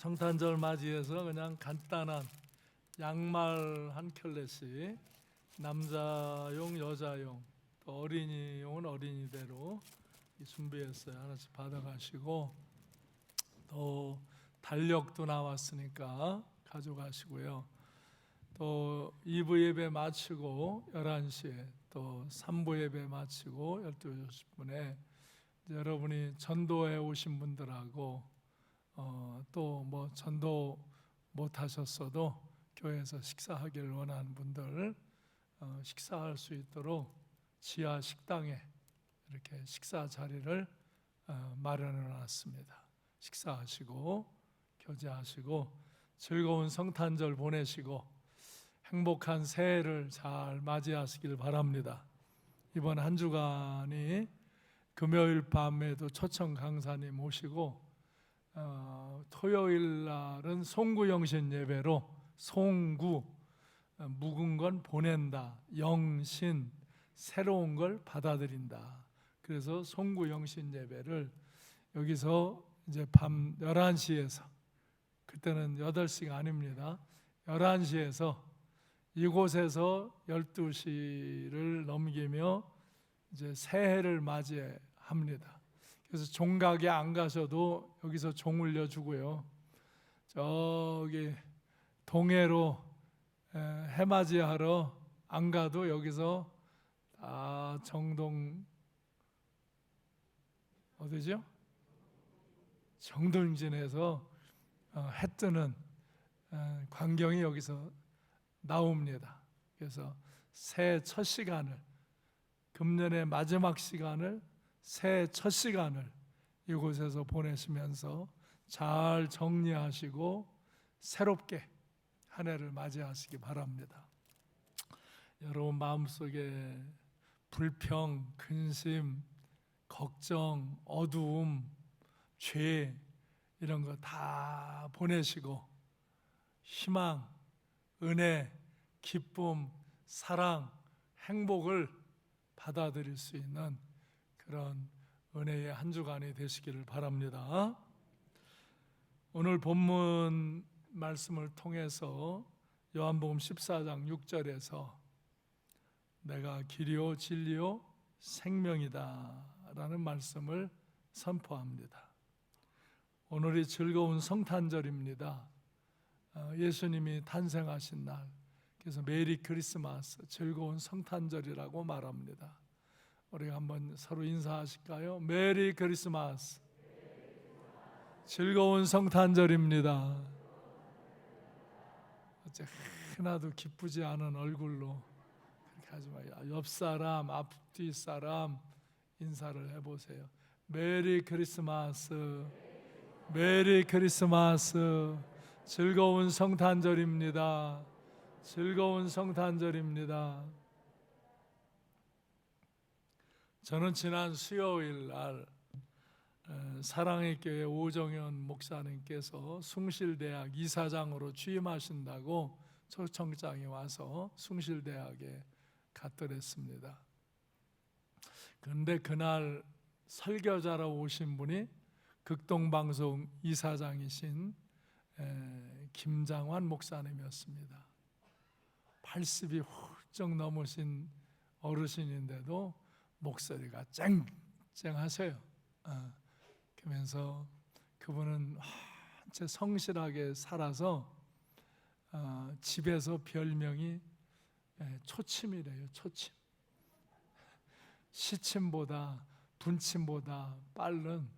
성탄절 맞이해서 그냥 간단한 양말 한 켤레씩 남자용, 여자용, 또 어린이용은 어린이대로 준비했어요. 하나씩 받아가시고 또 달력도 나왔으니까 가져가시고요. 또 2부 예배 마치고 11시에 또 3부 예배 마치고 12시 50분에 여러분이 전도해 오신 분들하고 또 뭐 전도 못 하셨어도 교회에서 식사하기를 원하는 분들 식사할 수 있도록 지하 식당에 이렇게 식사 자리를 마련해 놨습니다. 식사하시고 교제하시고 즐거운 성탄절 보내시고 행복한 새해를 잘 맞이하시길 바랍니다. 이번 한 주간이 금요일 밤에도 초청 강사님 오시고 토요일 날은 송구 영신 예배로 송구 묵은 건 보낸다, 영신 새로운 걸 받아들인다. 그래서 송구 영신 예배를 여기서 이제 밤 11시에서 그때는 8시가 아닙니다. 11시에서 이곳에서 12시를 넘기며 이제 새해를 맞이합니다. 그래서 종각에 안 가셔도 여기서 종 울려주고요. 저기 동해로 해맞이하러 안 가도 여기서 정동 어디죠? 정동진에서 해 뜨는 광경이 여기서 나옵니다. 그래서 새해 첫 시간을, 금년의 마지막 시간을, 새해 첫 시간을 이곳에서 보내시면서 잘 정리하시고 새롭게 한 해를 맞이하시기 바랍니다. 여러분 마음속에 불평, 근심, 걱정, 어두움, 죄 이런 거 다 보내시고 희망, 은혜, 기쁨, 사랑, 행복을 받아들일 수 있는 그런 은혜의 한 주간이 되시기를 바랍니다. 오늘 본문 말씀을 통해서 요한복음 14장 6절에서 내가 길이요 진리요 생명이다 라는 말씀을 선포합니다. 오늘이 즐거운 성탄절입니다. 예수님이 탄생하신 날, 그래서 메리 크리스마스, 즐거운 성탄절이라고 말합니다. 우리 한번 서로 인사하실까요? 메리 크리스마스, 즐거운 성탄절입니다. 어째 하나도 기쁘지 않은 얼굴로 그렇게 하지 마요. 옆 사람, 앞뒤 사람 인사를 해보세요. 메리 크리스마스, 메리 크리스마스, 즐거운 성탄절입니다. 즐거운 성탄절입니다. 저는 지난 수요일 날 사랑의 교회 오정현 목사님께서 숭실대학 이사장으로 취임하신다고 초청장이 와서 숭실대학에 갔더랬습니다. 그런데 그날 설교자로 오신 분이 극동방송 이사장이신 김장환 목사님이었습니다. 80이 훌쩍 넘으신 어르신인데도 목소리가 쨍쨍하세요. 그러면서 그분은 한채 성실하게 살아서 집에서 별명이 초침이래요. 초침. 시침보다 분침보다 빠른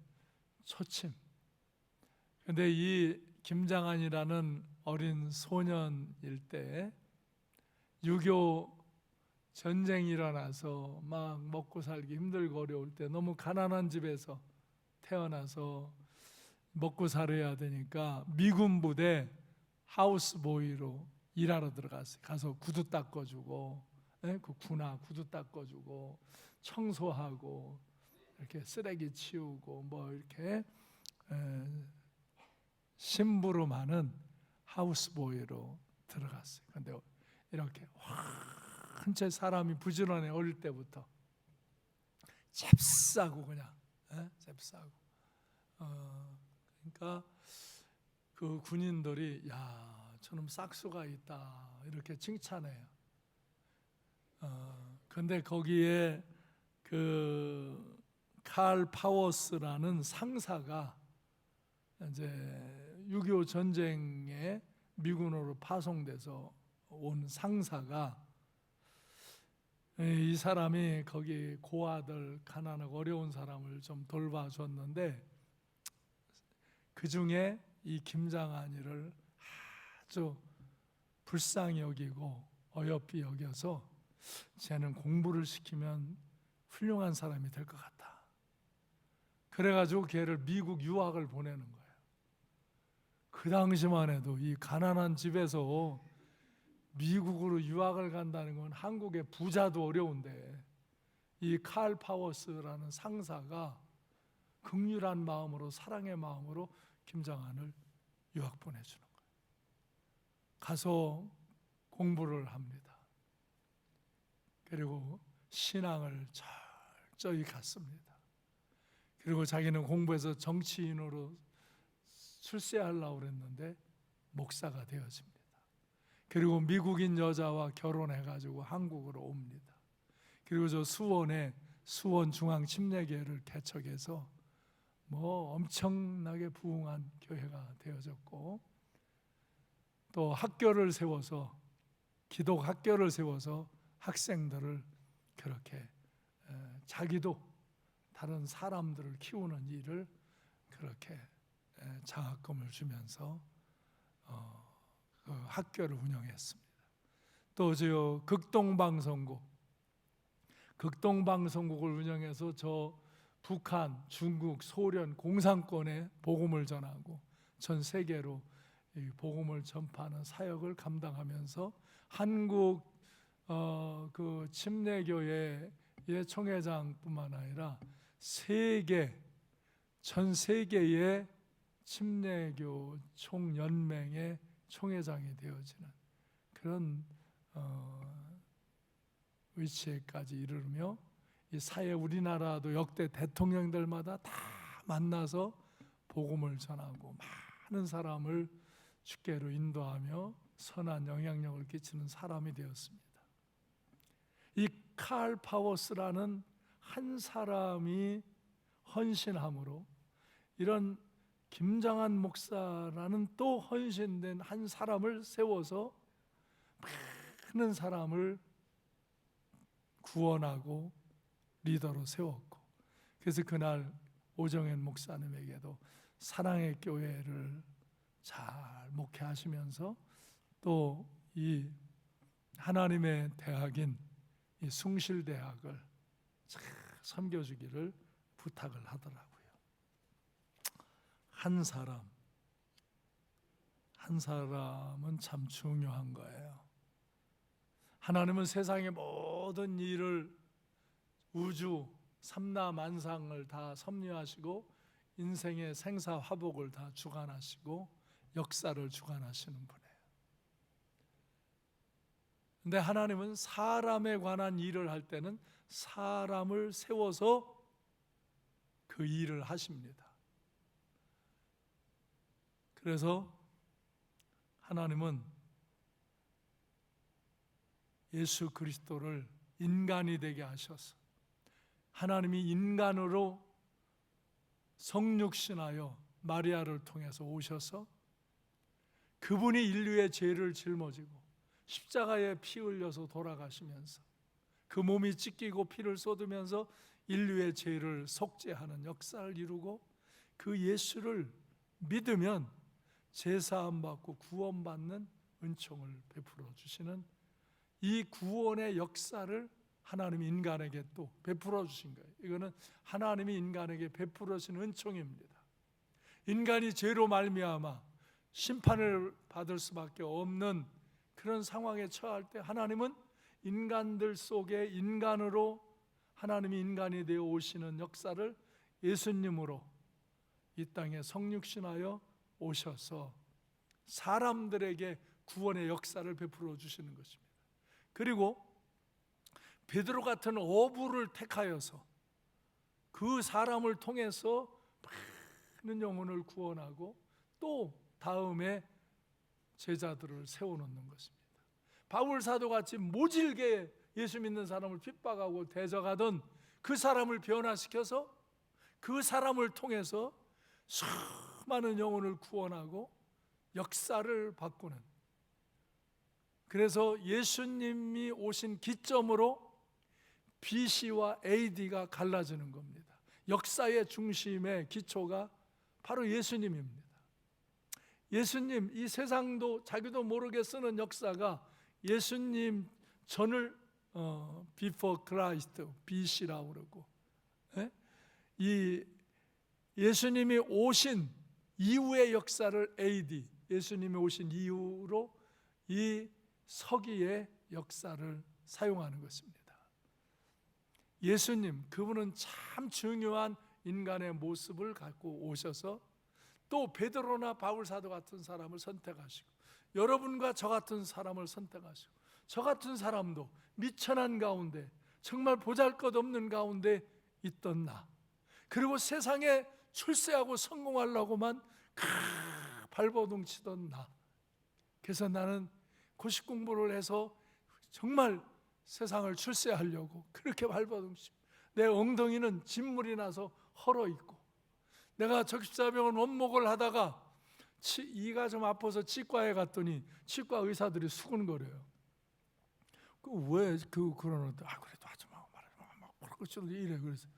초침. 그런데 이 김장한이라는 어린 소년일 때 6.25 전쟁이 일어나서 막 먹고 살기 힘들고 어려울 때 너무 가난한 집에서 태어나서 먹고 살아야 되니까 미군 부대 하우스보이로 일하러 들어갔어요. 가서 구두 닦아주고, 그 군화 구두 닦아주고, 청소하고, 이렇게 쓰레기 치우고, 뭐 이렇게 심부름하는 하우스보이로 들어갔어요. 그런데 이렇게 한채 사람이 부지런해. 어릴 때부터 잽싸고 그냥 잽싸고 그러니까 그 군인들이 야, 저놈 싹수가 있다 이렇게 칭찬해요. 근데 거기에 그 칼 파워스라는 상사가 이제 6.25 전쟁에 미군으로 파송돼서 온 상사가 이 사람이 거기 고아들, 가난하고 어려운 사람을 좀 돌봐줬는데 그 중에 이 김장한이를 아주 불쌍히 여기고 어여삐 여겨서 쟤는 공부를 시키면 훌륭한 사람이 될 것 같다. 그래가지고 걔를 미국 유학을 보내는 거예요. 그 당시만 해도 이 가난한 집에서 미국으로 유학을 간다는 건 한국의 부자도 어려운데 이 칼 파워스라는 상사가 긍휼한 마음으로, 사랑의 마음으로 김장한을 유학 보내주는 거예요. 가서 공부를 합니다. 그리고 신앙을 철저히 갖습니다. 그리고 자기는 공부해서 정치인으로 출세하려고 그랬는데 목사가 되어집니다. 그리고 미국인 여자와 결혼해가지고 한국으로 옵니다. 그리고 저 수원에 수원중앙침례교회를 개척해서 뭐 엄청나게 부흥한 교회가 되어졌고, 또 학교를 세워서, 기독 학교를 세워서 학생들을 그렇게 자기도 다른 사람들을 키우는 일을 그렇게 장학금을 주면서 그 학교를 운영했습니다. 또 저 극동방송국을 운영해서 저 북한, 중국, 소련 공산권에 복음을 전하고 전 세계로 이 복음을 전파하는 사역을 감당하면서 한국 그 침례교회의 총회장뿐만 아니라 전 세계의 침례교 총연맹의 총회장이 되어지는 그런 위치에까지 이르며, 이 사회 우리나라도 역대 대통령들마다 다 만나서 복음을 전하고 많은 사람을 주께로 인도하며 선한 영향력을 끼치는 사람이 되었습니다. 이 칼 파워스라는 한 사람이 헌신함으로 이런 김장한 목사라는 또 헌신된 한 사람을 세워서 많은 사람을 구원하고 리더로 세웠고, 그래서 그날 오정현 목사님에게도 사랑의 교회를 잘 목회하시면서 또 이 하나님의 대학인 이 숭실대학을 잘 섬겨주기를 부탁을 하더라고요. 한 사람은 참 중요한 거예요. 하나님은 세상의 모든 일을, 우주 삼라만상을 다 섭리하시고 인생의 생사화복을 다 주관하시고 역사를 주관하시는 분이에요. 근데 하나님은 사람에 관한 일을 할 때는 사람을 세워서 그 일을 하십니다. 그래서 하나님은 예수 그리스도를 인간이 되게 하셔서, 하나님이 인간으로 성육신하여 마리아를 통해서 오셔서 그분이 인류의 죄를 짊어지고 십자가에 피 흘려서 돌아가시면서 그 몸이 찢기고 피를 쏟으면서 인류의 죄를 속죄하는 역사를 이루고, 그 예수를 믿으면 제사함 받고 구원받는 은총을 베풀어 주시는 이 구원의 역사를 하나님이 인간에게 또 베풀어 주신 거예요. 이거는 하나님이 인간에게 베풀어 주신 은총입니다. 인간이 죄로 말미암아 심판을 받을 수밖에 없는 그런 상황에 처할 때 하나님은 인간들 속에 인간으로 하나님이 인간이 되어 오시는 역사를 예수님으로 이 땅에 성육신하여 오셔서 사람들에게 구원의 역사를 베풀어 주시는 것입니다. 그리고 베드로 같은 어부를 택하여서 그 사람을 통해서 많은 영혼을 구원하고 또 다음에 제자들을 세워놓는 것입니다. 바울 사도같이 모질게 예수 믿는 사람을 핍박하고 대적하던 그 사람을 변화시켜서 그 사람을 통해서 수많은 영혼을 구원하고 역사를 바꾸는, 그래서 예수님이 오신 기점으로 BC와 AD가 갈라지는 겁니다. 역사의 중심의 기초가 바로 예수님입니다. 예수님, 이 세상도 자기도 모르게 쓰는 역사가 예수님 전을 Before Christ, BC라고 그러고, 이 예수님이 오신 이후의 역사를 AD, 예수님이 오신 이후로 이 서기의 역사를 사용하는 것입니다. 예수님, 그분은 참 중요한 인간의 모습을 갖고 오셔서 또 베드로나 바울 사도 같은 사람을 선택하시고, 여러분과 저 같은 사람을 선택하시고, 저 같은 사람도 미천한 가운데 정말 보잘것없는 가운데 있던 나, 그리고 세상에 출세하고 성공하려고만 발버둥 치던 나, 그래서 나는 고시 공부를 해서 정말 세상을 출세하려고 그렇게 발버둥 치고, 내 엉덩이는 진물이 나서 헐어있고, 내가 적십자병원 원목을 하다가 이가 좀 아파서 치과에 갔더니 치과 의사들이 수근거려요. 왜 그러는데, 그래도 하지 마, 말하지 마, 막 그러고 이래. 그래서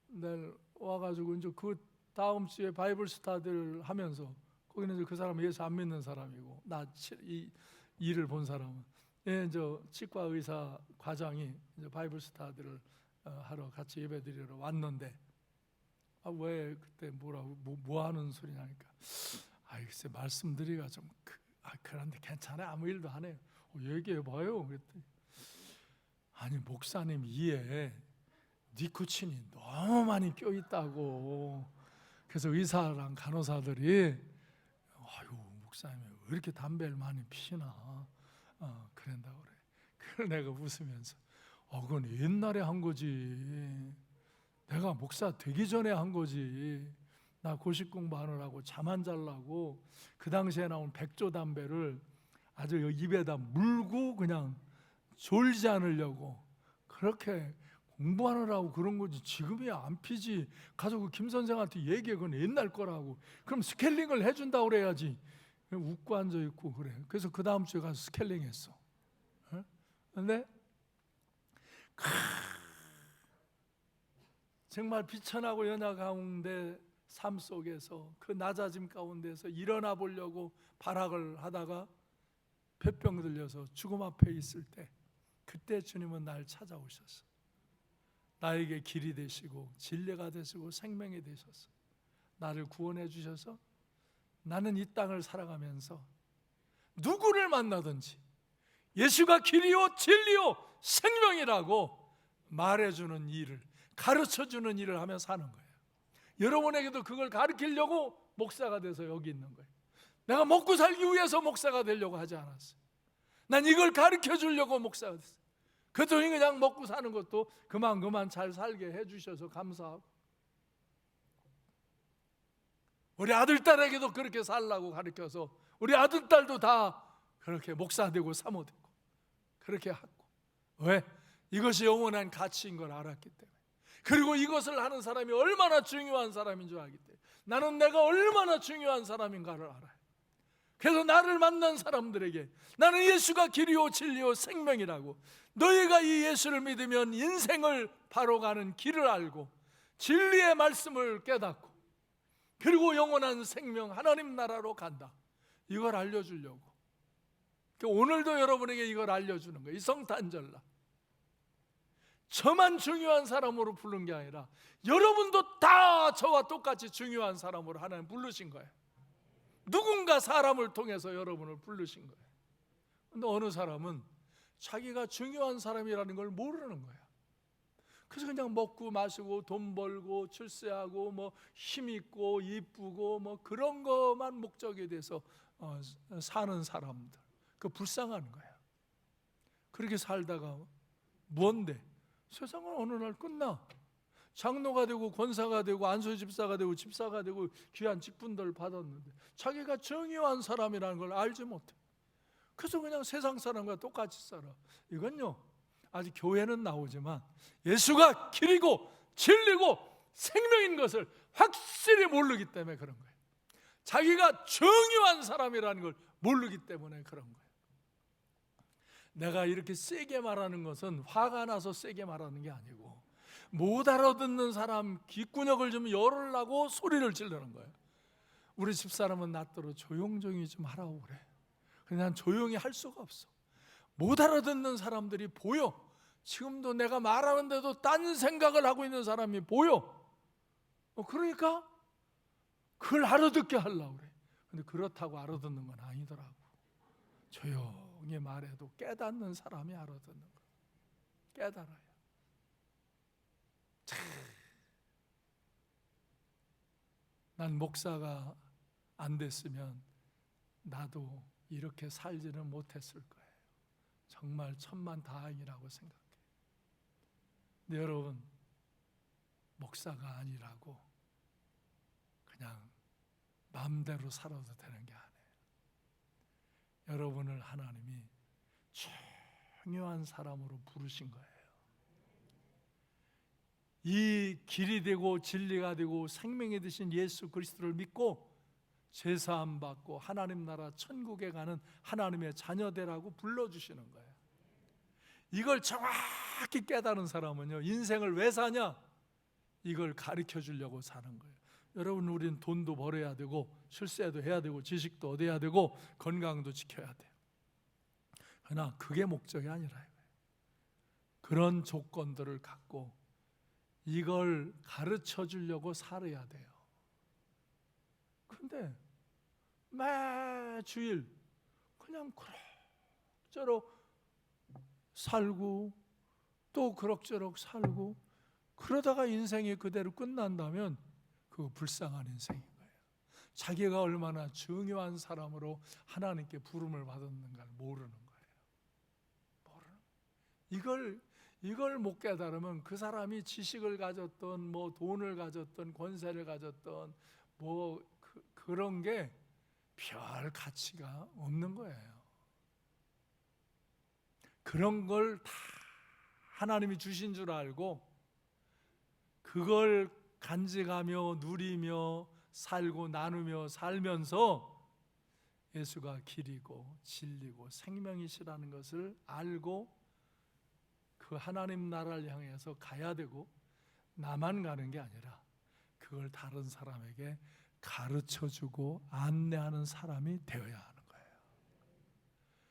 내일 와가지고 이제 그 다음 주에 바이블 스타디를 하면서, 거기는 이제 그 사람은 예수 안 믿는 사람이고, 이 일을 본 사람은 저 치과 의사 과장이 이제 바이블 스타디를 하러 같이 예배드리러 왔는데, 왜 그때 뭐 하는 소리냐니까, 글쎄 말씀드리기가 좀 그런데 괜찮아요, 아무 일도 안 해요. 얘기해봐요. 그랬더니, 아니 목사님 이에 니코틴이 너무 많이 껴있다고. 그래서 의사랑 간호사들이 목사님이 왜 이렇게 담배를 많이 피시나 그런다고 그래. 그걸 내가 웃으면서, 그건 옛날에 한 거지, 내가 목사 되기 전에 한 거지. 나 고시 공부하느라고 잠 안 자려고 그 당시에 나온 백조 담배를 아주 입에다 물고 그냥 졸지 않으려고 그렇게 공부하느라고 그런 거지, 지금이야 안 피지. 가서 그 김 선생한테 얘기해, 그건 옛날 거라고. 그럼 스케일링을 해준다고 그래야지. 웃고 앉아있고 그래. 그래서 그 다음 주에 가서 스케일링 했어. 근데 정말 비천하고 연하 가운데 삶 속에서 그 낮아짐 가운데서 일어나 보려고 발악을 하다가 폐병 들려서 죽음 앞에 있을 때, 그때 주님은 날 찾아오셨어. 나에게 길이 되시고 진리가 되시고 생명이 되셔서 나를 구원해 주셔서, 나는 이 땅을 살아가면서 누구를 만나든지 예수가 길이요 진리요 생명이라고 말해주는 일을, 가르쳐주는 일을 하며 사는 거예요. 여러분에게도 그걸 가르치려고 목사가 돼서 여기 있는 거예요. 내가 먹고 살기 위해서 목사가 되려고 하지 않았어요. 난 이걸 가르쳐 주려고 목사가 됐어요. 그랬더니 그냥 먹고 사는 것도 그만 잘 살게 해주셔서 감사하고, 우리 아들 딸에게도 그렇게 살라고 가르쳐서 우리 아들 딸도 다 그렇게 목사 되고 사모 되고 그렇게 하고. 왜? 이것이 영원한 가치인 걸 알았기 때문에. 그리고 이것을 하는 사람이 얼마나 중요한 사람인 줄 알기 때문에. 나는 내가 얼마나 중요한 사람인가를 알아요. 그래서 나를 만난 사람들에게 나는 예수가 길이요 진리요 생명이라고, 너희가 이 예수를 믿으면 인생을 바로 가는 길을 알고 진리의 말씀을 깨닫고 그리고 영원한 생명 하나님 나라로 간다, 이걸 알려주려고. 오늘도 여러분에게 이걸 알려주는 거예요. 이 성탄절날 저만 중요한 사람으로 부른 게 아니라 여러분도 다 저와 똑같이 중요한 사람으로 하나님 부르신 거예요. 누군가 사람을 통해서 여러분을 부르신 거예요. 근데 어느 사람은 자기가 중요한 사람이라는 걸 모르는 거야. 그래서 그냥 먹고 마시고 돈 벌고 출세하고 뭐 힘있고 이쁘고 뭐 그런 것만 목적에 대해서 사는 사람들, 그 불쌍한 거야. 그렇게 살다가 뭔데? 세상은 어느 날 끝나. 장로가 되고 권사가 되고 안수집사가 되고 집사가 되고 귀한 직분들을 받았는데 자기가 정의한 사람이라는 걸 알지 못해. 그래서 그냥 세상 사람과 똑같이 살아. 이건요, 아직 교회는 나오지만 예수가 길이고 진리고 생명인 것을 확실히 모르기 때문에 그런 거예요. 자기가 정의한 사람이라는 걸 모르기 때문에 그런 거예요. 내가 이렇게 세게 말하는 것은 화가 나서 세게 말하는 게 아니고 못 알아듣는 사람 귓구녕을 좀 열으려고 소리를 지르는 거예요. 우리 집사람은 나더러 조용조용히 좀 하라고 그래. 근데 난 조용히 할 수가 없어. 못 알아듣는 사람들이 보여. 지금도 내가 말하는데도 딴 생각을 하고 있는 사람이 보여. 그러니까 그걸 알아듣게 하려고 그래. 근데 그렇다고 알아듣는 건 아니더라고. 조용히 말해도 깨닫는 사람이 알아듣는 거. 깨달아요. 난 목사가 안 됐으면 나도 이렇게 살지는 못했을 거예요. 정말 천만다행이라고 생각해요. 근데 여러분, 목사가 아니라고 그냥 마음대로 살아도 되는 게 아니에요. 여러분을 하나님이 중요한 사람으로 부르신 거예요. 이 길이 되고 진리가 되고 생명이 되신 예수 그리스도를 믿고 제사함 받고 하나님 나라 천국에 가는 하나님의 자녀되라고 불러주시는 거예요. 이걸 정확히 깨달은 사람은요, 인생을 왜 사냐? 이걸 가르쳐 주려고 사는 거예요. 여러분, 우리는 돈도 벌어야 되고 출세도 해야 되고 지식도 얻어야 되고 건강도 지켜야 돼요. 그러나 그게 목적이 아니라 그런 조건들을 갖고 이걸 가르쳐 주려고 살아야 돼요. 근데 매주일 그냥 그럭저럭 살고 또 그럭저럭 살고 그러다가 인생이 그대로 끝난다면 그거 불쌍한 인생인 거예요. 자기가 얼마나 중요한 사람으로 하나님께 부름을 받았는가를 모르는 거예요. 이걸 못 깨달으면 그 사람이 지식을 가졌던 뭐 돈을 가졌던 권세를 가졌던 뭐 그런 게 별 가치가 없는 거예요. 그런 걸 다 하나님이 주신 줄 알고 그걸 간직하며 누리며 살고 나누며 살면서 예수가 길이고 진리고 생명이시라는 것을 알고 그 하나님 나라를 향해서 가야 되고 나만 가는 게 아니라 그걸 다른 사람에게 가르쳐주고 안내하는 사람이 되어야 하는 거예요.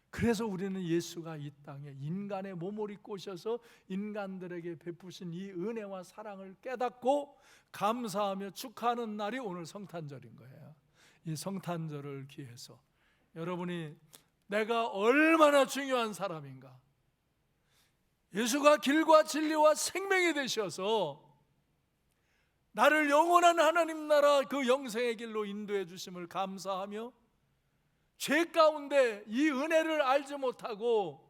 그래서 우리는 예수가 이 땅에 인간의 몸을 입고 오셔서 인간들에게 베푸신 이 은혜와 사랑을 깨닫고 감사하며 축하하는 날이 오늘 성탄절인 거예요. 이 성탄절을 기해서 여러분이 내가 얼마나 중요한 사람인가, 예수가 길과 진리와 생명이 되셔서 나를 영원한 하나님 나라 그 영생의 길로 인도해 주심을 감사하며 죄 가운데 이 은혜를 알지 못하고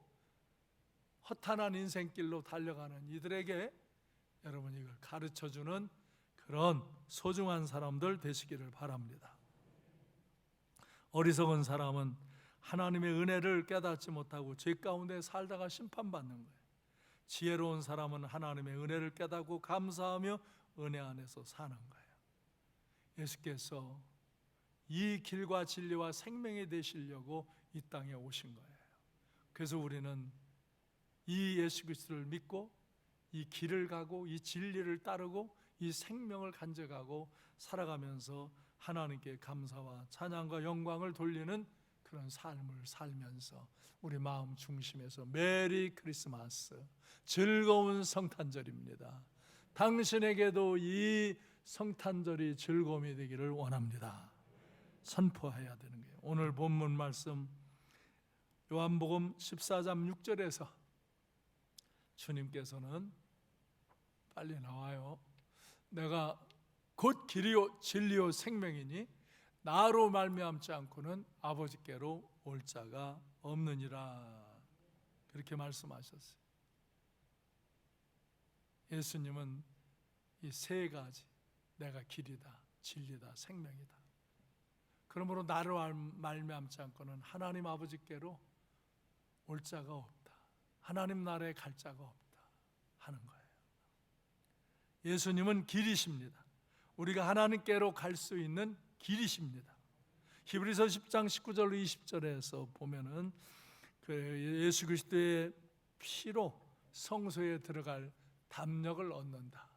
허탄한 인생길로 달려가는 이들에게 여러분이 이걸 가르쳐주는 그런 소중한 사람들 되시기를 바랍니다. 어리석은 사람은 하나님의 은혜를 깨닫지 못하고 죄 가운데 살다가 심판받는 거예요. 지혜로운 사람은 하나님의 은혜를 깨닫고 감사하며 은혜 안에서 사는 거예요. 예수께서 이 길과 진리와 생명이 되시려고 이 땅에 오신 거예요. 그래서 우리는 이 예수 그리스도를 믿고 이 길을 가고 이 진리를 따르고 이 생명을 간직하고 살아가면서 하나님께 감사와 찬양과 영광을 돌리는 그런 삶을 살면서 우리 마음 중심에서 메리 크리스마스, 즐거운 성탄절입니다. 당신에게도 이 성탄절이 즐거움이 되기를 원합니다. 선포해야 되는 거예요. 오늘 본문 말씀 요한복음 14장 6절에서 주님께서는 빨리 나와요. 내가 곧 길이요 진리요 생명이니 나로 말미암지 않고는 아버지께로 올 자가 없느니라. 그렇게 말씀하셨어요. 예수님은 이 세 가지, 내가 길이다, 진리다, 생명이다. 그러므로 나를 말미암지 않고는 하나님 아버지께로 올 자가 없다, 하나님 나라에 갈 자가 없다 하는 거예요. 예수님은 길이십니다. 우리가 하나님께로 갈 수 있는 길이십니다. 히브리서 10장 19절 20절에서 보면은 예수 그리스도의 피로 성소에 들어갈 담력을 얻는다.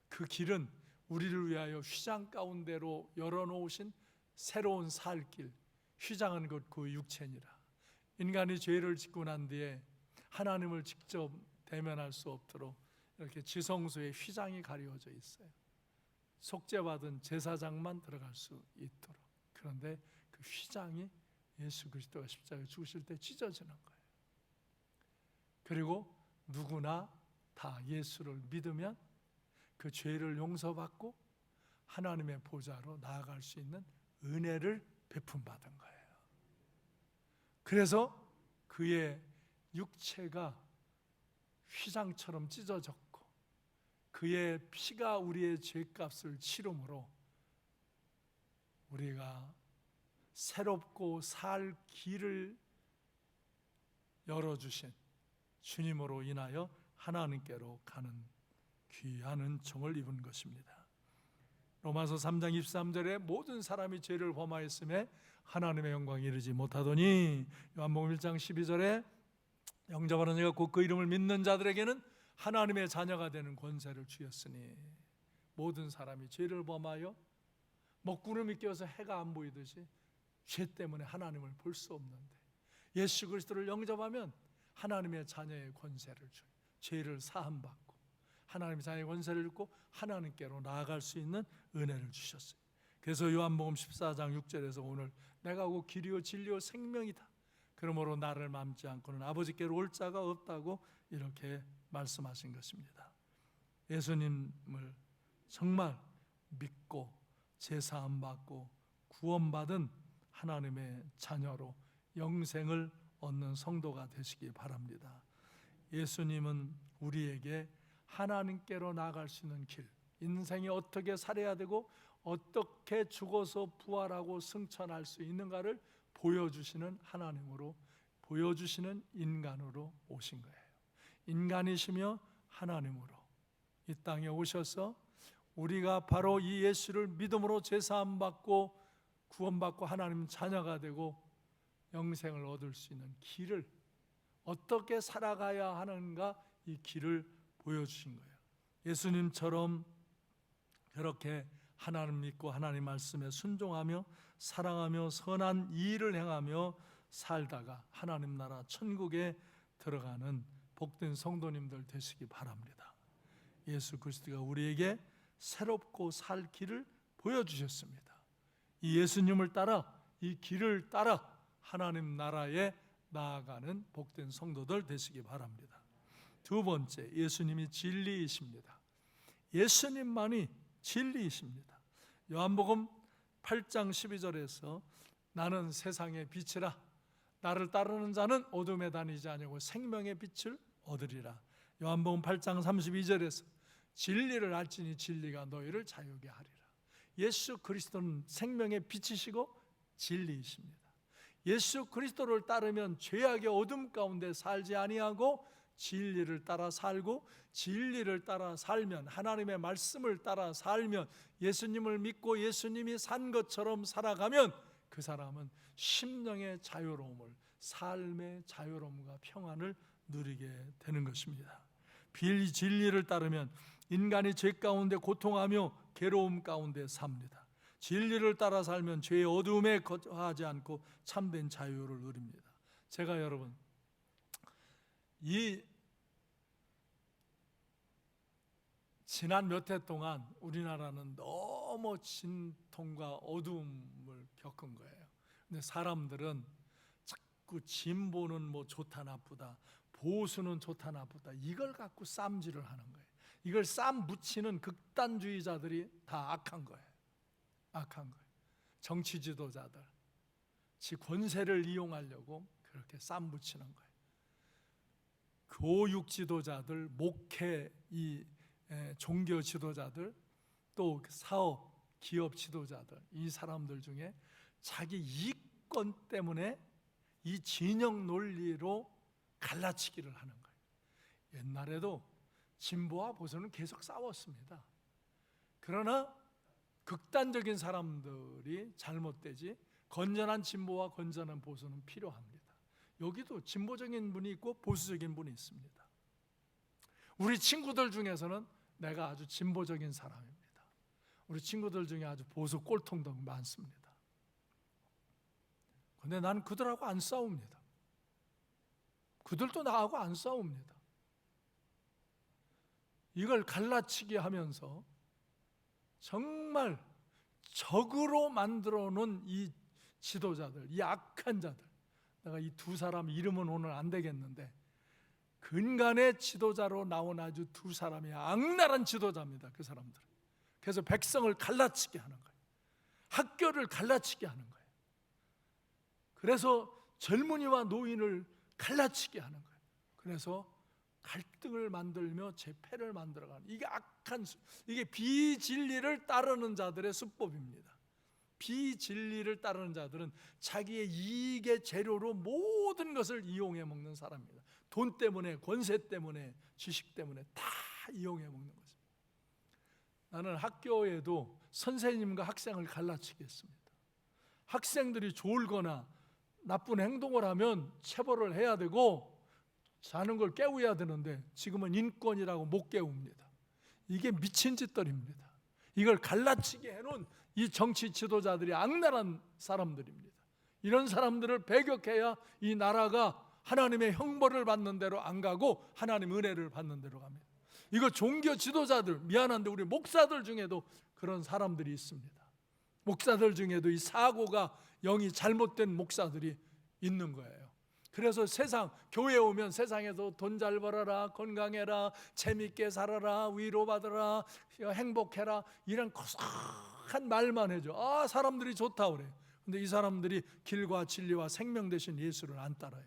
그 길은 우리를 위하여 휘장 가운데로 열어놓으신 새로운 살 길, 휘장은 곧 그 육체니라. 인간이 죄를 짓고 난 뒤에 하나님을 직접 대면할 수 없도록 이렇게 지성소에 휘장이 가려져 있어요. 속죄받은 제사장만 들어갈 수 있도록. 그런데 그 휘장이 예수 그리스도가 십자가에 죽으실 때 찢어지는 거예요. 그리고 누구나 다 예수를 믿으면 그 죄를 용서받고 하나님의 보좌로 나아갈 수 있는 은혜를 베품받은 거예요. 그래서 그의 육체가 휘장처럼 찢어졌고 그의 피가 우리의 죄값을 치름으로 우리가 새롭고 살 길을 열어주신 주님으로 인하여 하나님께로 가는 귀한 은총을 입은 것입니다. 로마서 3장 23절에 모든 사람이 죄를 범하였음에 하나님의 영광에 이르지 못하더니, 요한복음 1장 12절에 영접하는 자가 곧 그 이름을 믿는 자들에게는 하나님의 자녀가 되는 권세를 주었으니, 모든 사람이 죄를 범하여 먹구름이 껴서 해가 안 보이듯이 죄 때문에 하나님을 볼 수 없는데 예수 그리스도를 영접하면 하나님의 자녀의 권세를 줘요. 죄를 사함받고 하나님의 자녀의 권세를 받고 하나님께로 나아갈 수 있는 은혜를 주셨어요. 그래서 요한복음 14장 6절에서 오늘 내가 곧 길이요 진리요 생명이다, 그러므로 나를 맘지 않고는 아버지께로 올 자가 없다고 이렇게 말씀하신 것입니다. 예수님을 정말 믿고 제사함 받고 구원받은 하나님의 자녀로 영생을 얻는 성도가 되시기 바랍니다. 예수님은 우리에게 하나님께로 나아갈 수 있는 길, 인생이 어떻게 살아야 되고 어떻게 죽어서 부활하고 승천할 수 있는가를 보여주시는 하나님으로, 보여주시는 인간으로 오신 거예요. 인간이시며 하나님으로 이 땅에 오셔서 우리가 바로 이 예수를 믿음으로 제사함 받고 구원받고 하나님 자녀가 되고 영생을 얻을 수 있는 길을 어떻게 살아가야 하는가, 이 길을 보여주신 거예요. 예수님처럼 그렇게 하나님 믿고 하나님 말씀에 순종하며 사랑하며 선한 일을 행하며 살다가 하나님 나라 천국에 들어가는 복된 성도님들 되시기 바랍니다. 예수 그리스도가 우리에게 새롭고 살 길을 보여주셨습니다. 이 예수님을 따라, 이 길을 따라 하나님 나라에 나아가는 복된 성도들 되시기 바랍니다. 두 번째, 예수님이 진리이십니다. 예수님만이 진리이십니다. 요한복음 8장 12절에서 나는 세상의 빛이라, 나를 따르는 자는 어둠에 다니지 아니하고 생명의 빛을 얻으리라. 요한복음 8장 32절에서 진리를 알지니 진리가 너희를 자유케 하리라. 예수 그리스도는 생명의 빛이시고 진리이십니다. 예수 그리스도를 따르면 죄악의 어둠 가운데 살지 아니하고 진리를 따라 살고, 진리를 따라 살면, 하나님의 말씀을 따라 살면, 예수님을 믿고 예수님이 산 것처럼 살아가면 그 사람은 심령의 자유로움을, 삶의 자유로움과 평안을 누리게 되는 것입니다. 진리를 따르면 인간이 죄 가운데 고통하며 괴로움 가운데 삽니다. 진리를 따라 살면 죄의 어두움에 거하지 않고 참된 자유를 누립니다. 제가 여러분, 이 지난 몇 해 동안 우리나라는 너무 진통과 어두움을 겪은 거예요. 근데 사람들은 자꾸 진보는 뭐 좋다 나쁘다, 보수는 좋다 나쁘다, 이걸 갖고 쌈질을 하는 거예요. 이걸 쌈 묻히는 극단주의자들이 다 악한 거예요. 악한 거예요. 정치 지도자들, 지 권세를 이용하려고 그렇게 쌈 묻히는 거예요. 교육 지도자들, 목회 이 종교 지도자들, 또 사업, 기업 지도자들, 이 사람들 중에 자기 이익권 때문에 이 진영 논리로 갈라치기를 하는 거예요. 옛날에도 진보와 보수는 계속 싸웠습니다. 그러나 극단적인 사람들이 잘못되지 건전한 진보와 건전한 보수는 필요합니다. 여기도 진보적인 분이 있고 보수적인 분이 있습니다. 우리 친구들 중에서는 내가 아주 진보적인 사람입니다. 우리 친구들 중에 아주 보수 꼴통도 많습니다. 근데 난 그들하고 안 싸웁니다. 그들도 나하고 안 싸웁니다. 이걸 갈라치기 하면서 정말 적으로 만들어 놓은 이 지도자들, 이 악한 자들, 내가 이 두 사람 이름은 오늘 안 되겠는데 근간의 지도자로 나온 아주 두 사람이 악랄한 지도자입니다. 그 사람들. 그래서 백성을 갈라치게 하는 거예요. 학교를 갈라치게 하는 거예요. 그래서 젊은이와 노인을 갈라치게 하는 거예요. 그래서 갈등을 만들며 재패를 만들어가는, 이게 악한, 이게 비진리를 따르는 자들의 수법입니다. 비진리를 따르는 자들은 자기의 이익의 재료로 모든 것을 이용해 먹는 사람입니다. 돈 때문에, 권세 때문에, 지식 때문에 다 이용해 먹는 것입니다. 나는 학교에도 선생님과 학생을 갈라치게 했습니다. 학생들이 졸거나 나쁜 행동을 하면 체벌을 해야 되고 자는 걸 깨워야 되는데 지금은 인권이라고 못 깨웁니다. 이게 미친 짓들입니다. 이걸 갈라치게 해놓은 이 정치 지도자들이 악랄한 사람들입니다. 이런 사람들을 배격해야 이 나라가 하나님의 형벌을 받는 대로 안 가고 하나님 은혜를 받는 대로 갑니다. 이거 종교 지도자들, 미안한데 우리 목사들 중에도 그런 사람들이 있습니다. 목사들 중에도 이 사고가 영이 잘못된 목사들이 있는 거예요. 그래서 세상, 교회 오면 세상에서 돈 잘 벌어라, 건강해라, 재밌게 살아라, 위로받아라, 행복해라, 이런 고상한 말만 해줘. 아, 사람들이 좋다 그래. 근데 이 사람들이 길과 진리와 생명 되신 예수를 안 따라요.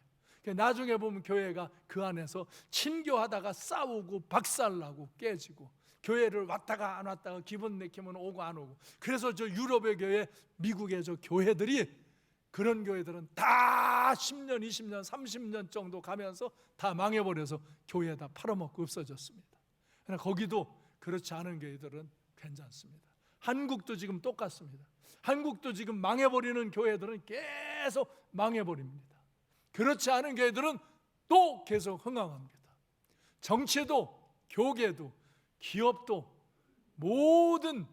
나중에 보면 교회가 그 안에서 친교하다가 싸우고 박살나고 깨지고, 교회를 왔다가 안 왔다가 기분 내키면 오고 안 오고. 그래서 저 유럽의 교회, 미국의 저 교회들이, 그런 교회들은 다 10년, 20년, 30년 정도 가면서 다 망해버려서 교회 다 팔아먹고 없어졌습니다. 그러나 거기도 그렇지 않은 교회들은 괜찮습니다. 한국도 지금 똑같습니다. 한국도 지금 망해버리는 교회들은 계속 망해버립니다. 그렇지 않은 교회들은 또 계속 흥황합니다. 정치도, 교계도, 기업도, 모든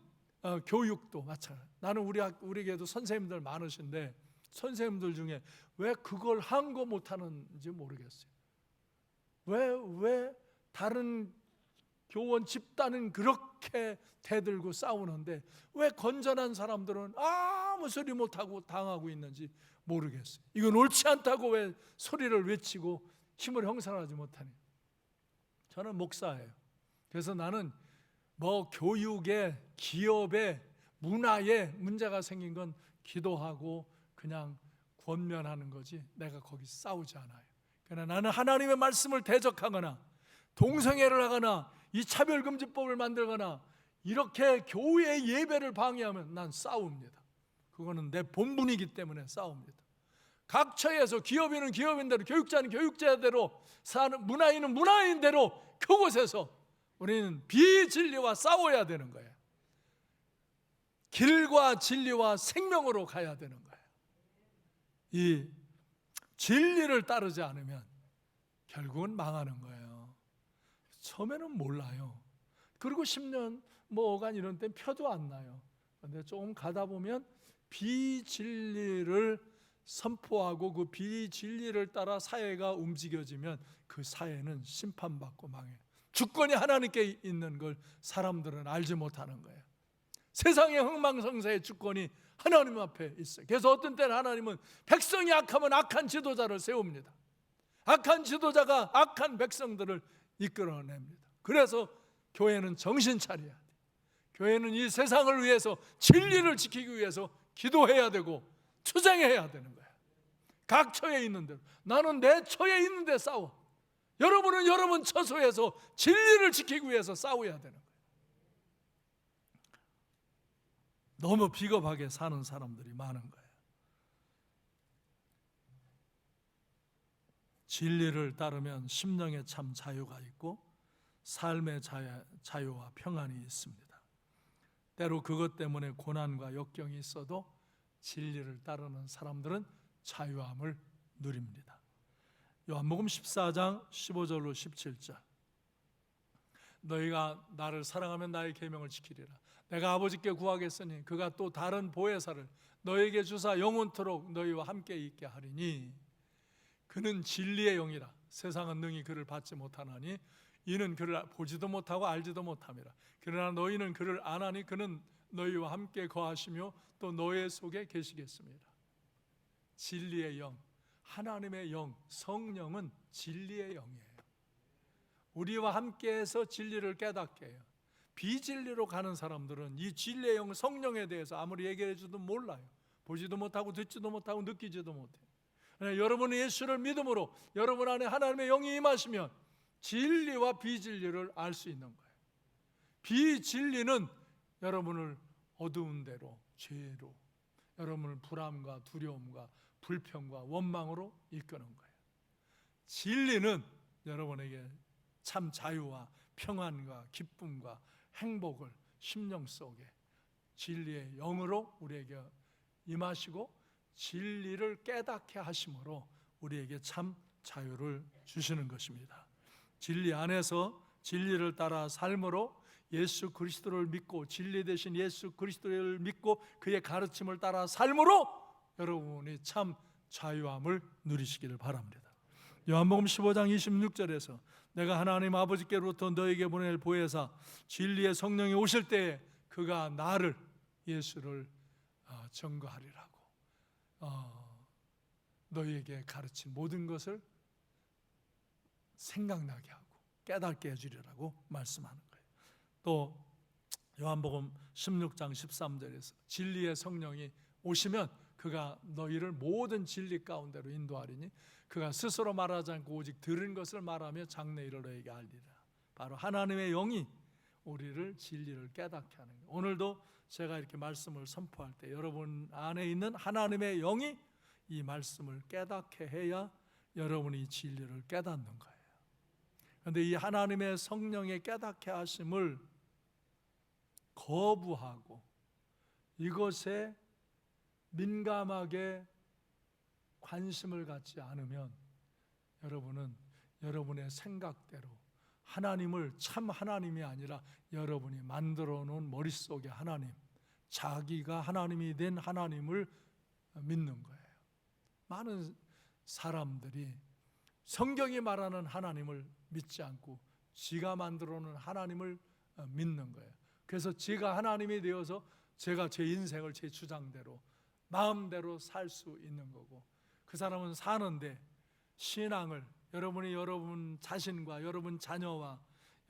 교육도 마찬가지. 나는 우리 교회도 선생님들 많으신데 선생님들 중에 왜 그걸 한 거 못하는지 모르겠어요. 왜 다른 교원 집단은 그렇게 대들고 싸우는데 왜 건전한 사람들은 아무 소리 못하고 당하고 있는지 모르겠어요. 이건 옳지 않다고 왜 소리를 외치고 힘을 형성하지 못하니. 저는 목사예요. 그래서 나는 뭐 교육에, 기업에, 문화에 문제가 생긴 건 기도하고 그냥 권면하는 거지 내가 거기 싸우지 않아요. 그러나 나는 하나님의 말씀을 대적하거나 동성애를 하거나 이 차별금지법을 만들거나 이렇게 교회의 예배를 방해하면 난 싸웁니다. 그거는 내 본분이기 때문에 싸웁니다. 각 처에서 기업인은 기업인대로, 교육자는 교육자대로, 문화인은 문화인대로 그곳에서 우리는 비진리와 싸워야 되는 거예요. 길과 진리와 생명으로 가야 되는 거예요. 이 진리를 따르지 않으면 결국은 망하는 거예요. 처음에는 몰라요. 그리고 10년, 5간 이런 때 표도 안 나요. 그런데 조금 가다 보면 비진리를 선포하고 그 비진리를 따라 사회가 움직여지면 그 사회는 심판받고 망해요. 주권이 하나님께 있는 걸 사람들은 알지 못하는 거예요. 세상의 흥망성쇠의 주권이 하나님 앞에 있어요. 그래서 어떤 때는 하나님은 백성이 악하면 악한 지도자를 세웁니다. 악한 지도자가 악한 백성들을 이끌어냅니다. 그래서 교회는 정신 차려야 돼요. 교회는 이 세상을 위해서, 진리를 지키기 위해서 기도해야 되고 투쟁해야 되는 거예요. 각 처에 있는 대로. 나는 내 처에 있는 데 싸워. 여러분은 여러분 처소에서 진리를 지키기 위해서 싸워야 되는 거예요. 너무 비겁하게 사는 사람들이 많은 거예요. 진리를 따르면 심령에 참 자유가 있고 삶의 자유와 평안이 있습니다. 때로 그것 때문에 고난과 역경이 있어도 진리를 따르는 사람들은 자유함을 누립니다. 요한복음 14장 15절로 17절. 너희가 나를 사랑하면 나의 계명을 지키리라. 내가 아버지께 구하겠으니 그가 또 다른 보혜사를 너희에게 주사 영원토록 너희와 함께 있게 하리니 그는 진리의 영이라. 세상은 능히 그를 받지 못하나니 이는 그를 보지도 못하고 알지도 못함이라. 그러나 너희는 그를 아나니 그는 너희와 함께 거하시며 또 너희 속에 계시겠습니다. 진리의 영, 하나님의 영, 성령은 진리의 영이에요. 우리와 함께해서 진리를 깨닫게 해요. 비진리로 가는 사람들은 이 진리의 영, 성령에 대해서 아무리 얘기해 줘도 몰라요. 보지도 못하고 듣지도 못하고 느끼지도 못해요. 여러분이 예수를 믿음으로 여러분 안에 하나님의 영이 임하시면 진리와 비진리를 알 수 있는 거예요. 비진리는 여러분을 어두운 데로, 죄로, 여러분을 불안과 두려움과 불평과 원망으로 이끄는 거예요. 진리는 여러분에게 참 자유와 평안과 기쁨과 행복을 심령 속에 진리의 영으로 우리에게 임하시고 진리를 깨닫게 하심으로 우리에게 참 자유를 주시는 것입니다. 진리 안에서 진리를 따라 삶으로 예수 그리스도를 믿고 진리 되신 예수 그리스도를 믿고 그의 가르침을 따라 삶으로 여러분이 참 자유함을 누리시기를 바랍니다. 요한복음 15장 26절에서 내가 하나님 아버지께로부터 너에게 보낼 보혜사 진리의 성령이 오실 때에 그가 나를 예수를 증거하리라고 너희에게 가르친 모든 것을 생각나게 하고 깨닫게 해주리라고 말씀하는 거예요. 또 요한복음 16장 13절에서 진리의 성령이 오시면 그가 너희를 모든 진리 가운데로 인도하리니 그가 스스로 말하지 않고 오직 들은 것을 말하며 장래일을 너희에게 알리라. 바로 하나님의 영이 우리를 진리를 깨닫게 하는 거예요. 오늘도 제가 이렇게 말씀을 선포할 때 여러분 안에 있는 하나님의 영이 이 말씀을 깨닫게 해야 여러분이 진리를 깨닫는 거예요. 그런데 이 하나님의 성령의 깨닫게 하심을 거부하고 이것에 민감하게 관심을 갖지 않으면 여러분은 여러분의 생각대로 하나님을 참 하나님이 아니라 여러분이 만들어 놓은 머릿속의 하나님, 자기가 하나님이 된 하나님을 믿는 거예요. 많은 사람들이 성경이 말하는 하나님을 믿지 않고 지가 만들어 놓은 하나님을 믿는 거예요. 그래서 지가 하나님이 되어서 제가 제 인생을 제 주장대로 마음대로 살 수 있는 거고, 그 사람은 사는데 신앙을 여러분이 여러분 자신과 여러분 자녀와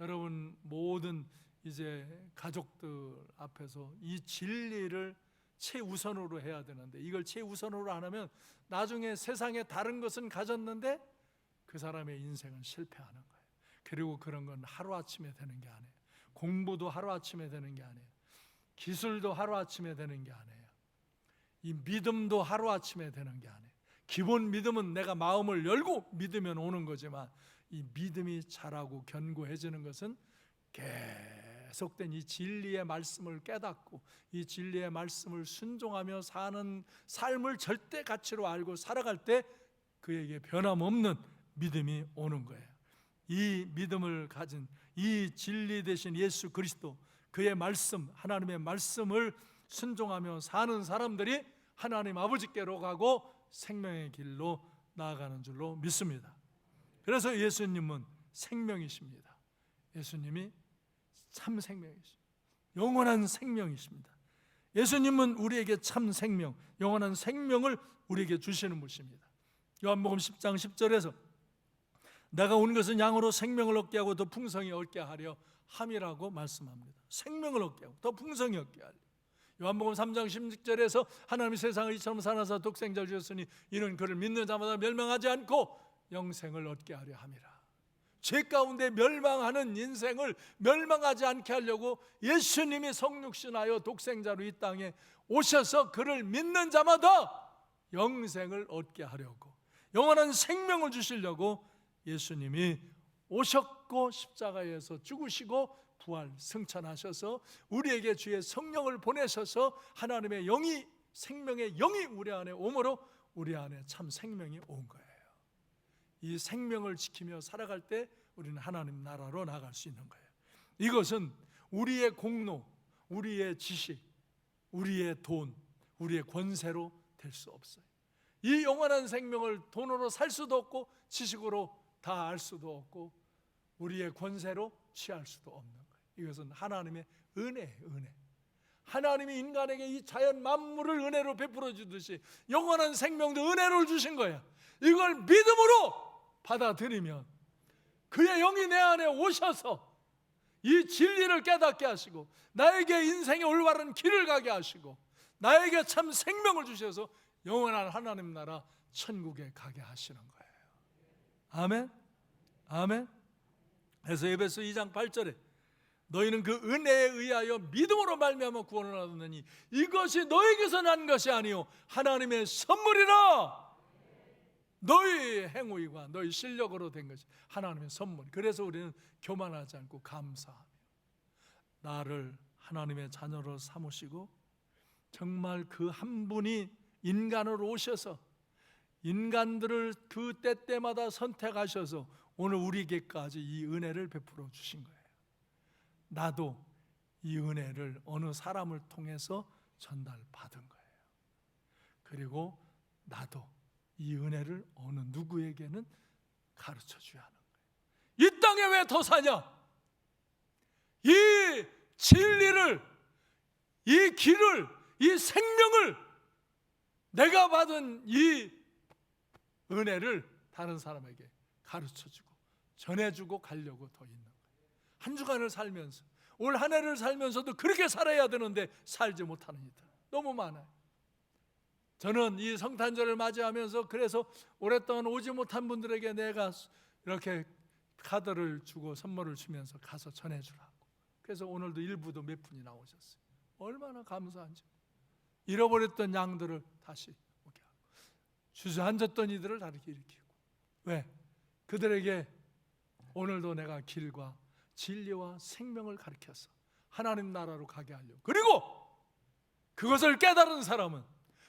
여러분 모든 이제 가족들 앞에서 이 진리를 최우선으로 해야 되는데, 이걸 최우선으로 안 하면 나중에 세상에 다른 것은 가졌는데 그 사람의 인생은 실패하는 거예요. 그리고 그런 건 하루아침에 되는 게 아니에요. 공부도 하루아침에 되는 게 아니에요. 기술도 하루아침에 되는 게 아니에요. 이 믿음도 하루아침에 되는 게 아니에요. 기본 믿음은 내가 마음을 열고 믿으면 오는 거지만 이 믿음이 자라고 견고해지는 것은 계속된 이 진리의 말씀을 깨닫고 이 진리의 말씀을 순종하며 사는 삶을 절대 가치로 알고 살아갈 때 그에게 변함없는 믿음이 오는 거예요. 이 믿음을 가진 이 진리 되신 예수 그리스도, 그의 말씀, 하나님의 말씀을 순종하며 사는 사람들이 하나님 아버지께로 가고 생명의 길로 나아가는 줄로 믿습니다. 그래서 예수님은 생명이십니다. 예수님이 참 생명이십니다. 영원한 생명이십니다. 예수님은 우리에게 참 생명, 영원한 생명을 우리에게 주시는 분이십니다. 요한복음 10장 10절에서 내가 온 것은 양으로 생명을 얻게 하고 더 풍성히 얻게 하려 함이라고 말씀합니다. 생명을 얻게 하고 더 풍성히 얻게 하려. 요한복음 3장 16절에서 하나님이 세상을 이처럼 사랑하사 독생자를 주셨으니 이는 그를 믿는 자마다 멸망하지 않고 영생을 얻게 하려 함이라. 죄 가운데 멸망하는 인생을 멸망하지 않게 하려고 예수님이 성육신하여 독생자로 이 땅에 오셔서 그를 믿는 자마다 영생을 얻게 하려고, 영원한 생명을 주시려고 예수님이 오셨고 십자가에서 죽으시고 부활 승천하셔서 우리에게 주의 성령을 보내셔서 하나님의 영이, 생명의 영이 우리 안에 오므로 우리 안에 참 생명이 온 거예요. 이 생명을 지키며 살아갈 때 우리는 하나님 나라로 나갈 수 있는 거예요. 이것은 우리의 공로, 우리의 지식, 우리의 돈, 우리의 권세로 될 수 없어요. 이 영원한 생명을 돈으로 살 수도 없고 지식으로 다 알 수도 없고 우리의 권세로 취할 수도 없는 거예요. 이것은 하나님의 은혜예요. 은혜. 하나님이 인간에게 이 자연 만물을 은혜로 베풀어 주듯이 영원한 생명도 은혜로 주신 거야. 이걸 믿음으로 받아들이면 그의 영이 내 안에 오셔서 이 진리를 깨닫게 하시고 나에게 인생의 올바른 길을 가게 하시고 나에게 참 생명을 주셔서 영원한 하나님 나라 천국에 가게 하시는 거예요. 아멘. 아멘. 그래서 에베소 2장 8절에 너희는 그 은혜에 의하여 믿음으로 말미암아 구원을 얻었느니 이것이 너에게서 난 것이 아니요 하나님의 선물이라. 너희 행위와 너희 실력으로 된 것이 하나님의 선물. 그래서 우리는 교만하지 않고 감사하며 나를 하나님의 자녀로 삼으시고 정말 그 한 분이 인간으로 오셔서 인간들을 그 때때마다 선택하셔서 오늘 우리에게까지 이 은혜를 베풀어 주신 거예요. 나도 이 은혜를 어느 사람을 통해서 전달받은 거예요. 그리고 나도 이 은혜를 어느 누구에게는 가르쳐 줘야 하는 거예요. 이 땅에 왜 더 사냐? 이 진리를, 이 길을, 이 생명을, 내가 받은 이 은혜를 다른 사람에게 가르쳐주고 전해주고 가려고 더 있는 거예요. 한 주간을 살면서, 올 한 해를 살면서도 그렇게 살아야 되는데 살지 못하는 이들 너무 많아요. 저는 이 성탄절을 맞이하면서 그래서 오랫동안 오지 못한 분들에게 내가 이렇게 카드를 주고 선물을 주면서 가서 전해주라고. 그래서 오늘도 일부도 몇 분이 나오셨어요. 얼마나 감사한지. 잃어버렸던 양들을 다시 오게 하고 주저앉았던 이들을 다시 일으키고. 왜? 그들에게 오늘도 내가 길과 진리와 생명을 가르쳐서 하나님 나라로 가게 하려고. 그리고 그것을 깨달은 사람은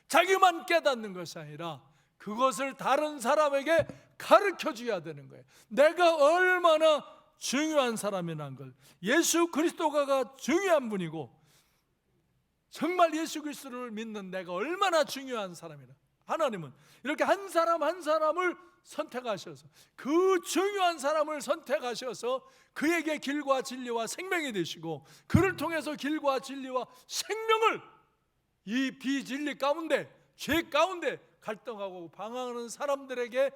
자기만 깨닫는 것이 아니라 그것을 다른 사람에게 가르쳐줘야 되는 거예요. 내가 얼마나 중요한 사람이라는 걸, 예수 그리스도가 중요한 분이고 정말 예수 그리스도를 믿는 내가 얼마나 중요한 사람이라. 하나님은 이렇게 한 사람 한 사람을 선택하셔서 그 중요한 사람을 선택하셔서 그에게 길과 진리와 생명이 되시고 그를 통해서 길과 진리와 생명을 이 비진리 가운데, 죄 가운데 갈등하고 방황하는 사람들에게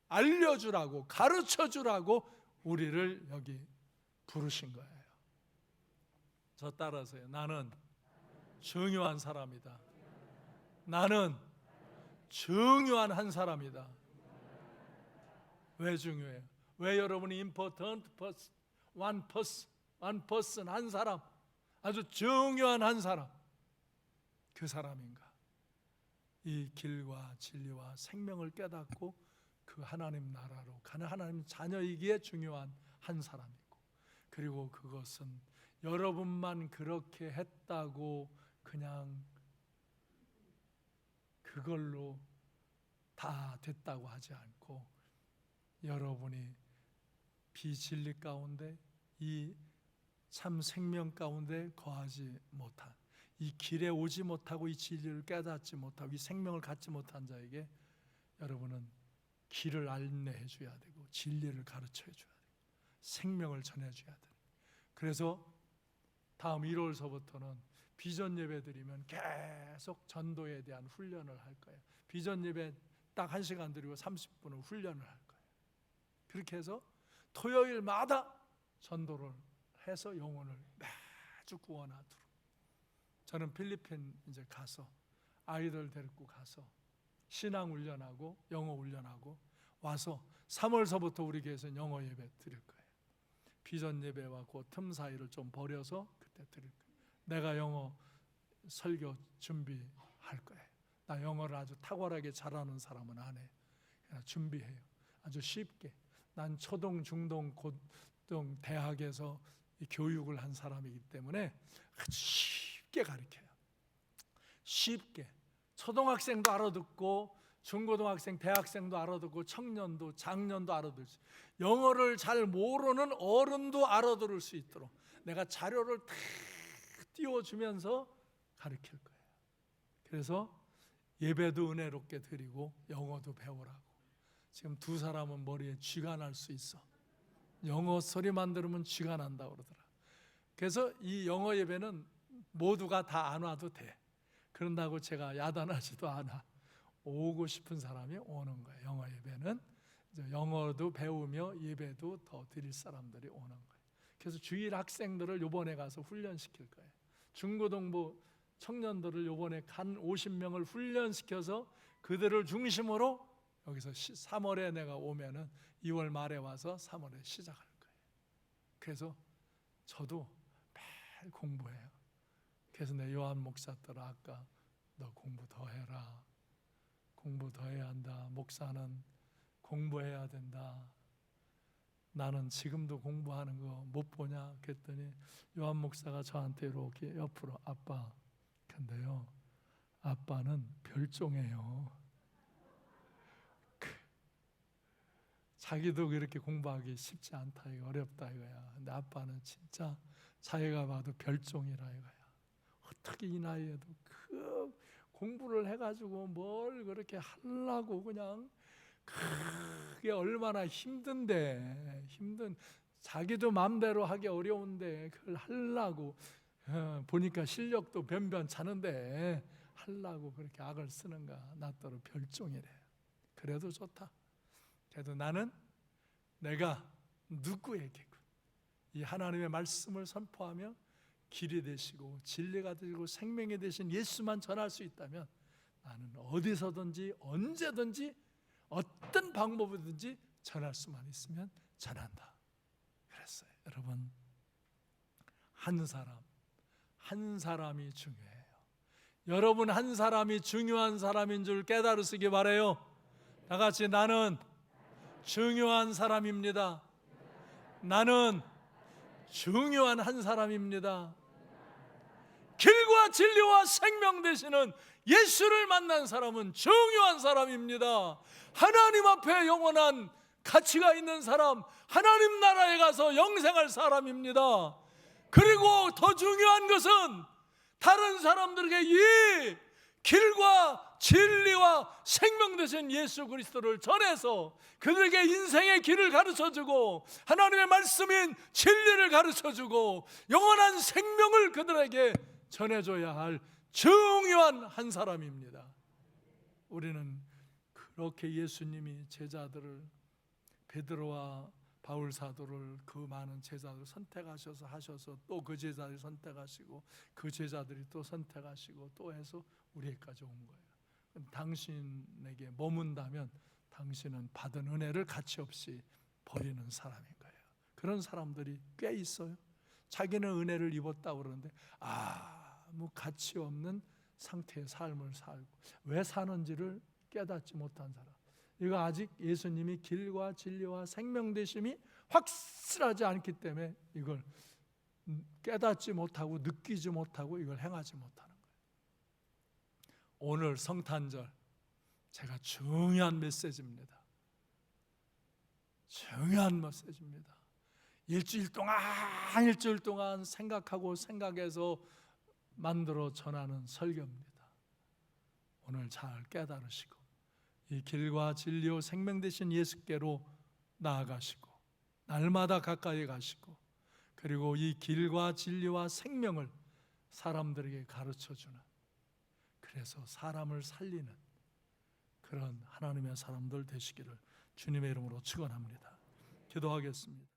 알려주라고, 가르쳐주라고 우리를 여기 부르신 거예요. 저 따라서요. 나는 중요한 사람이다. 나는 중요한 한 사람이다. 왜 중요해요? 왜 여러분이 important person, one person, 한 사람, 아주 중요한 한 사람, 그 사람인가? 이 길과 진리와 생명을 깨닫고 그 하나님 나라로 가는 하나님 자녀이기에 중요한 한 사람이고, 그리고 그것은 여러분만 그렇게 했다고 그냥 그걸로 다 됐다고 하지 않고 여러분이 비진리 가운데 이 참 생명 가운데 거하지 못한, 이 길에 오지 못하고 이 진리를 깨닫지 못하고 이 생명을 갖지 못한 자에게 여러분은 길을 안내해 줘야 되고 진리를 가르쳐 줘야 되고 생명을 전해 줘야 돼요. 그래서 다음 1월서부터는 비전 예배 드리면 계속 전도에 대한 훈련을 할 거예요. 비전 예배 딱 1시간 드리고 30분을 훈련을 할 거예요. 그렇게 해서 토요일마다 전도를 해서 영혼을 매주 구원하도록. 저는 필리핀 이제 가서 아이들 데리고 가서 신앙 훈련하고 영어 훈련하고 와서 3월서부터 우리 교회에서 영어 예배 드릴 거예요. 비전 예배와 그 틈 사이를 좀 버려서 그때 드릴 거예요. 내가 영어 설교 준비할 거예요. 나 영어를 아주 탁월하게 잘하는 사람은 안 해요. 그냥 준비해요. 아주 쉽게. 난 초등, 중등, 고등, 대학에서 교육을 한 사람이기 때문에 아주 쉽게 가르쳐요. 쉽게. 초등학생도 알아듣고 중고등학생, 대학생도 알아듣고 청년도, 장년도 알아들을 수, 영어를 잘 모르는 어른도 알아들을 수 있도록 내가 자료를 다 띄워주면서 가르칠 거예요. 그래서 예배도 은혜롭게 드리고 영어도 배우라고. 지금 두 사람은 머리에 쥐가 날 수 있어. 영어 소리만 들으면 쥐가 난다고 그러더라. 그래서 이 영어 예배는 모두가 다 안 와도 돼. 그런다고 제가 야단하지도 않아. 오고 싶은 사람이 오는 거예요. 영어 예배는 영어도 배우며 예배도 더 드릴 사람들이 오는 거예요. 그래서 주일 학생들을 요번에 가서 훈련시킬 거예요. 중고등부 청년들을 요번에 간 50명을 훈련시켜서 그들을 중심으로 여기서 3월에 내가 오면은 2월 말에 와서 3월에 시작할 거예요. 그래서 저도 매일 공부해요. 그래서 내 요한 목사들 아까 너 공부 더 해라. 공부 더 해야 한다. 목사는 공부해야 된다. 나는 지금도 공부하는 거 못 보냐? 그랬더니 요한 목사가 저한테 이렇게 옆으로 아빠, 근데요 아빠는 별종이에요. 자기도 그렇게 공부하기 쉽지 않다, 이거 어렵다 이거야. 근데 아빠는 진짜 자기가 봐도 별종이라 이거야. 어떻게 이 나이에도 그 공부를 해가지고 뭘 그렇게 하려고 그냥 그게 얼마나 힘든데, 자기도 마음대로 하기 어려운데 그걸 하려고 보니까 실력도 변변찮은데 하려고 그렇게 악을 쓰는가. 나더러 별종이래. 그래도 좋다. 그래도 나는 내가 누구에게 이 하나님의 말씀을 선포하며 길이 되시고 진리가 되시고 생명이 되신 예수만 전할 수 있다면 나는 어디서든지 언제든지 어떤 방법이든지 전할 수만 있으면 전한다 그랬어요. 여러분, 한 사람이 중요해요. 여러분 한 사람이 중요한 사람인 줄 깨달으시기 바라요. 다 같이 나는 중요한 사람입니다. 나는 중요한 한 사람입니다. 길과 진리와 생명 되시는 예수를 만난 사람은 중요한 사람입니다. 하나님 앞에 영원한 가치가 있는 사람, 하나님 나라에 가서 영생할 사람입니다. 그리고 더 중요한 것은 다른 사람들에게 이 길과 진리와 생명 되신 예수 그리스도를 전해서 그들에게 인생의 길을 가르쳐주고 하나님의 말씀인 진리를 가르쳐주고 영원한 생명을 그들에게 전해줘야 할 중요한 한 사람입니다. 우리는 그렇게 예수님이 제자들을, 베드로와 바울 사도를, 그 많은 제자들을 선택하셔서 하셔서 또 그 제자들을 선택하시고 그 제자들이 또 선택하시고 또 해서 우리에게까지 온 거예요. 당신에게 머문다면 당신은 받은 은혜를 가치 없이 버리는 사람인 거예요. 그런 사람들이 꽤 있어요. 자기는 은혜를 입었다고 그러는데 아무 가치 없는 상태의 삶을 살고 왜 사는지를 깨닫지 못한 사람. 이거 아직 예수님이 길과 진리와 생명 되심이 확실하지 않기 때문에 이걸 깨닫지 못하고 느끼지 못하고 이걸 행하지 못하는 거예요. 오늘 성탄절 제가 중요한 메시지입니다. 중요한 메시지입니다. 일주일 동안 생각하고 생각해서 만들어 전하는 설교입니다. 오늘 잘 깨달으시고 이 길과 진리와 생명 되신 예수께로 나아가시고 날마다 가까이 가시고 그리고 이 길과 진리와 생명을 사람들에게 가르쳐주는, 그래서 사람을 살리는 그런 하나님의 사람들 되시기를 주님의 이름으로 축원합니다. 기도하겠습니다.